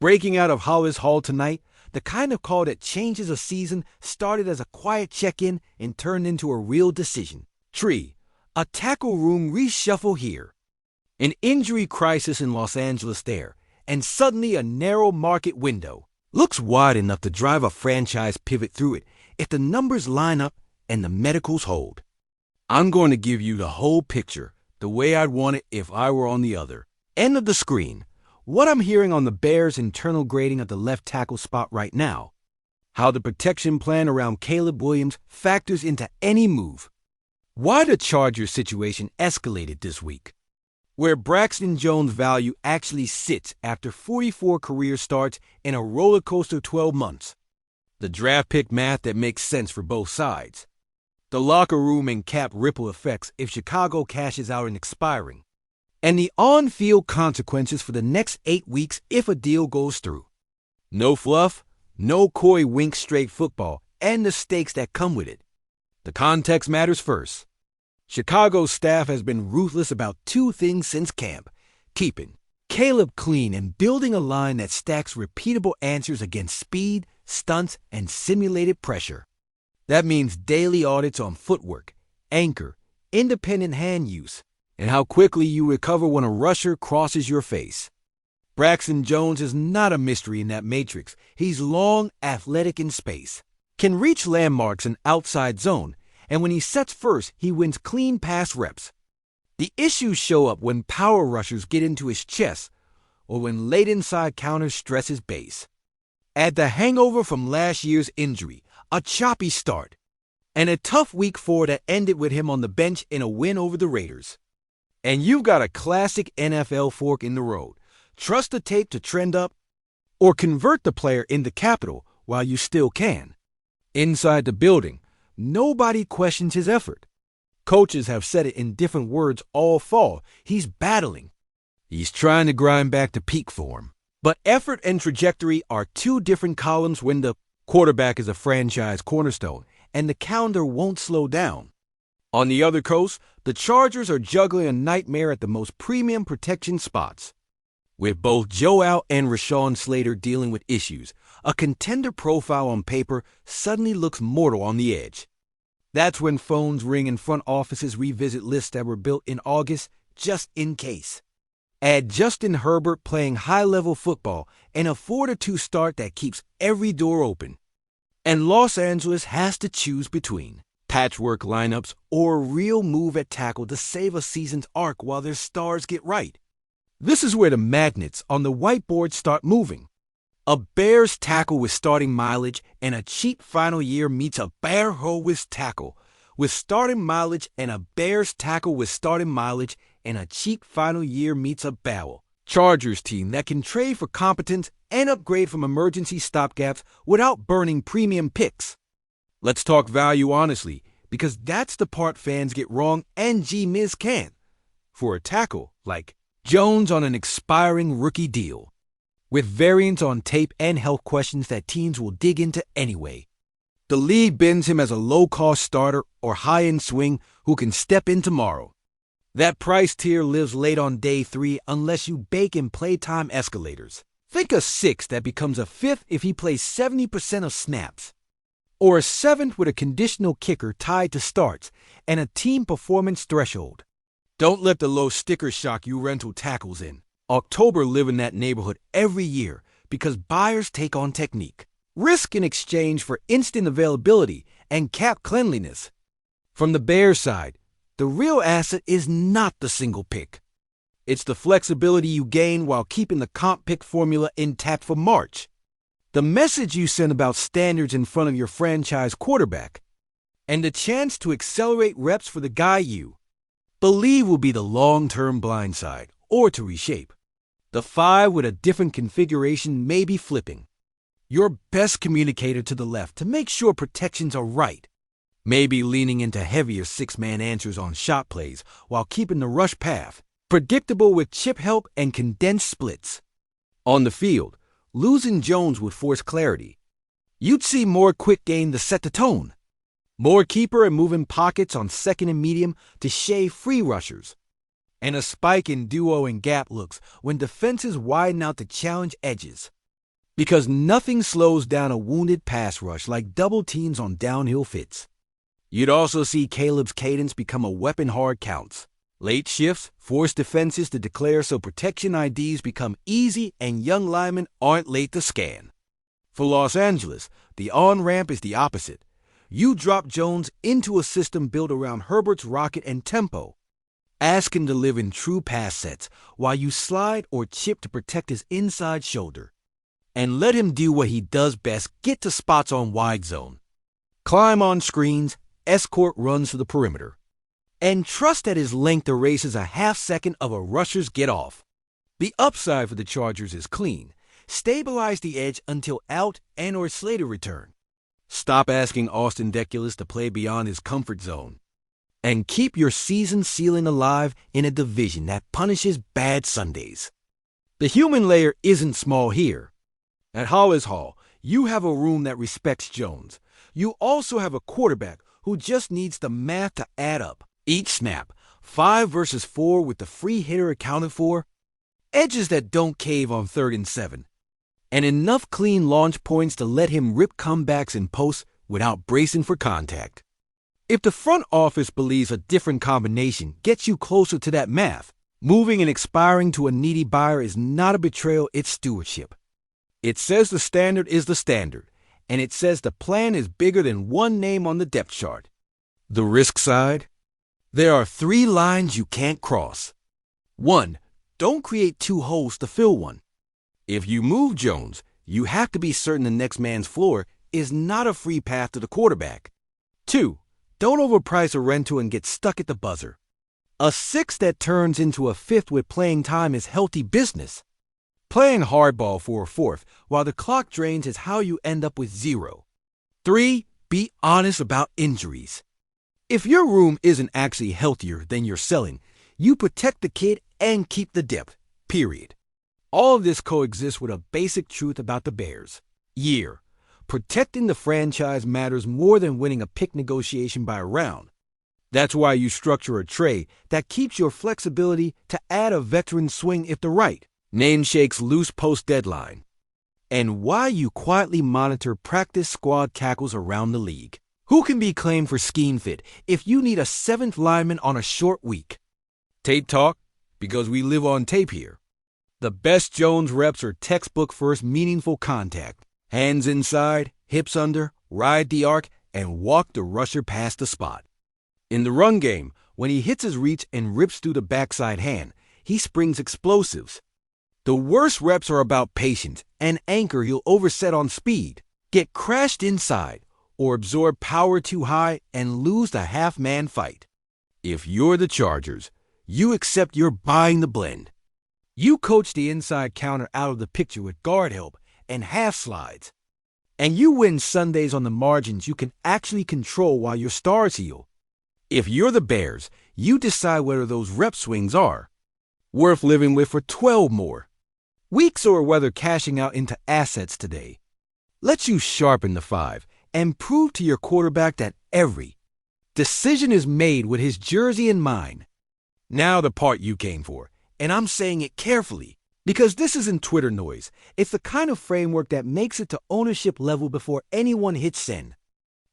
Breaking out of Hollis Hall tonight, the kind of call that changes a season started as a quiet check-in and turned into a real decision. Tree, a tackle room reshuffle here. An injury crisis in Los Angeles there, and suddenly a narrow market window. Looks wide enough to drive a franchise pivot through it if the numbers line up and the medicals hold. I'm going to give you the whole picture, the way I'd want it if I were on the other end of the screen. What I'm hearing on the Bears' internal grading at the left tackle spot right now. How the protection plan around Caleb Williams factors into any move. Why the Chargers situation escalated this week. Where Braxton Jones' value actually sits after 44 career starts in a roller coaster 12 months. The draft pick math that makes sense for both sides. The locker room and cap ripple effects if Chicago cashes out in expiring. And the on-field consequences for the next 8 weeks if a deal goes through. No fluff, no coy wink straight football, and the stakes that come with it. The context matters first. Chicago's staff has been ruthless about 2 things since camp: keeping Caleb clean and building a line that stacks repeatable answers against speed, stunts, and simulated pressure. That means daily audits on footwork, anchor, independent hand use, and how quickly you recover when a rusher crosses your face. Braxton Jones is not a mystery in that matrix. He's long, athletic in space, can reach landmarks in outside zone, and when he sets first, he wins clean pass reps. The issues show up when power rushers get into his chest or when late inside counters stress his base. Add the hangover from last year's injury, a choppy start, and a tough week 4 that ended with him on the bench in a win over the Raiders. And you've got a classic NFL fork in the road. Trust the tape to trend up, or convert the player into capital while you still can. Inside the building, nobody questions his effort. Coaches have said it in different words all fall. He's battling. He's trying to grind back to peak form. But effort and trajectory are 2 different columns when the quarterback is a franchise cornerstone, and the calendar won't slow down. On the other coast, the Chargers are juggling a nightmare at the most premium protection spots. With both Joe Out and Rashawn Slater dealing with issues, a contender profile on paper suddenly looks mortal on the edge. That's when phones ring and front offices revisit lists that were built in August just in case. Add Justin Herbert playing high-level football and a 4-2 start that keeps every door open. And Los Angeles has to choose between patchwork lineups or a real move at tackle to save a season's arc while their stars get right. This is where the magnets on the whiteboard start moving. A Bears tackle with starting mileage and a cheap final year meets a Bear Howitz tackle with starting mileage and a Bears tackle with starting mileage and a cheap final year meets a Bowell Chargers team that can trade for competence and upgrade from emergency stopgaps without burning premium picks. Let's talk value honestly, because that's the part fans get wrong and G-Miz can't. For a tackle, like Jones on an expiring rookie deal, with variants on tape and health questions that teams will dig into anyway. The league bends him as a low-cost starter or high-end swing who can step in tomorrow. That price tier lives late on day 3 unless you bake in playtime escalators. Think a 6th that becomes a 5th if he plays 70% of snaps. Or a 7th with a conditional kicker tied to starts and a team performance threshold. Don't let the low sticker shock you rental tackles in. October live in that neighborhood every year because buyers take on technique. Risk in exchange for instant availability and cap cleanliness. From the Bears side, the real asset is not the single pick. It's the flexibility you gain while keeping the comp pick formula intact for March. The message you send about standards in front of your franchise quarterback. And the chance to accelerate reps for the guy you believe will be the long-term blindside, or to reshape. The 5 with a different configuration may be flipping. Your best communicator to the left to make sure protections are right. Maybe leaning into heavier 6-man answers on shot plays while keeping the rush path predictable with chip help and condensed splits. On the field, losing Jones would force clarity. You'd see more quick game to set the tone. More keeper and moving pockets on second and medium to shave free rushers. And a spike in duo and gap looks when defenses widen out to challenge edges. Because nothing slows down a wounded pass rush like double teams on downhill fits. You'd also see Caleb's cadence become a weapon hard counts. Late shifts force defenses to declare so protection IDs become easy and young linemen aren't late to scan. For Los Angeles, the on-ramp is the opposite. You drop Jones into a system built around Herbert's rocket and tempo. Ask him to live in true pass sets while you slide or chip to protect his inside shoulder. And let him do what he does best, get to spots on wide zone. Climb on screens, escort runs to the perimeter. And trust that his length erases a half second of a rusher's get off. The upside for the Chargers is clean. Stabilize the edge until Out and or Slater return. Stop asking Austin Deculus to play beyond his comfort zone. And keep your season ceiling alive in a division that punishes bad Sundays. The human layer isn't small here. At Hollis Hall, you have a room that respects Jones. You also have a quarterback who just needs the math to add up. Each snap, 5 versus 4 with the free hitter accounted for, edges that don't cave on 3rd and 7, and enough clean launch points to let him rip comebacks in post without bracing for contact. If the front office believes a different combination gets you closer to that math, moving and expiring to a needy buyer is not a betrayal, it's stewardship. It says the standard is the standard, and it says the plan is bigger than one name on the depth chart. The risk side? There are 3 lines you can't cross. 1. Don't create 2 holes to fill one. If you move Jones, you have to be certain the next man's floor is not a free path to the quarterback. 2. Don't overprice a rental and get stuck at the buzzer. A 6 that turns into a 5th with playing time is healthy business. Playing hardball for a 4th while the clock drains is how you end up with 0. 3. Be honest about injuries. If your room isn't actually healthier than you're selling, you protect the kid and keep the depth, period. All of this coexists with a basic truth about the Bears. Protecting the franchise matters more than winning a pick negotiation by a round. That's why you structure a trade that keeps your flexibility to add a veteran swing if the right nameshake's loose post-deadline. And why you quietly monitor practice squad tackles around the league. Who can be claimed for scheme fit if you need a 7th lineman on a short week? Tape talk, because we live on tape here. The best Jones reps are textbook first meaningful contact. Hands inside, hips under, ride the arc, and walk the rusher past the spot. In the run game, when he hits his reach and rips through the backside hand, he springs explosives. The worst reps are about patience and anchor you'll overset on speed, get crashed inside, or absorb power too high and lose the half-man fight. If you're the Chargers, you accept you're buying the blend. You coach the inside counter out of the picture with guard help and half slides. And you win Sundays on the margins you can actually control while your stars heal. If you're the Bears, you decide whether those rep swings are worth living with for 12 more weeks or whether cashing out into assets today lets you sharpen the 5 and prove to your quarterback that every decision is made with his jersey in mind. Now the part you came for, and I'm saying it carefully, because this isn't Twitter noise. It's the kind of framework that makes it to ownership level before anyone hits send.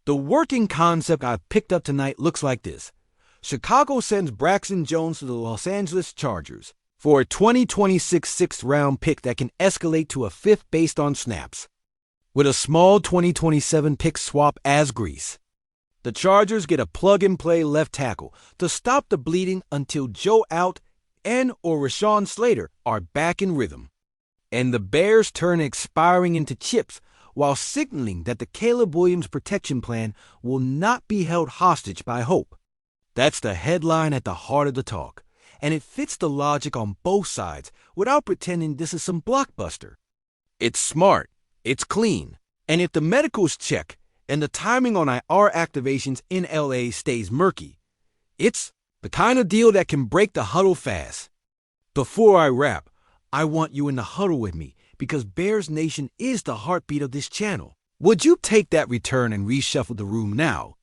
The working concept I've picked up tonight looks like this. Chicago sends Braxton Jones to the Los Angeles Chargers for a 2026 6th-round pick that can escalate to a 5th based on snaps, with a small 2027 pick swap as grease. The Chargers get a plug-and-play left tackle to stop the bleeding until Joe Out and or Rashawn Slater are back in rhythm. And the Bears turn expiring into chips while signaling that the Caleb Williams protection plan will not be held hostage by hope. That's the headline at the heart of the talk, and it fits the logic on both sides without pretending this is some blockbuster. It's smart, it's clean, and if the medicals check and the timing on IR activations in LA stays murky, it's the kind of deal that can break the huddle fast. Before I wrap, I want you in the huddle with me because Bears Nation is the heartbeat of this channel. Would you take that return and reshuffle the room now?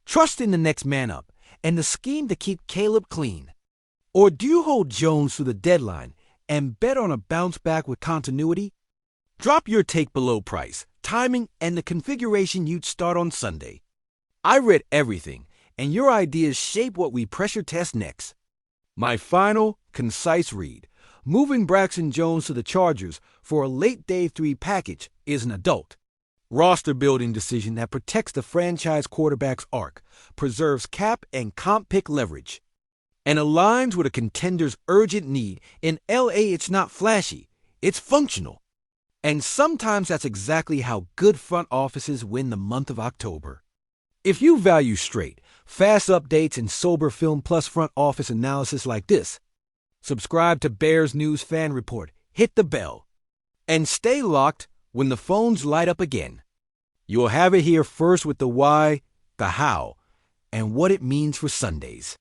Trust in the next man up and the scheme to keep Caleb clean. Or do you hold Jones through the deadline and bet on a bounce back with continuity? Drop your take below price, timing, and the configuration you'd start on Sunday. I read everything, and your ideas shape what we pressure test next. My final, concise read: moving Braxton Jones to the Chargers for a late day 3 package is an adult roster-building decision that protects the franchise quarterback's arc, preserves cap and comp pick leverage, and aligns with a contender's urgent need. In LA, it's not flashy, it's functional. And sometimes that's exactly how good front offices win the month of October. If you value straight, fast updates and sober film plus front office analysis like this, subscribe to Bears News Fan Report, hit the bell, and stay locked when the phones light up again. You'll have it here first with the why, the how, and what it means for Sundays.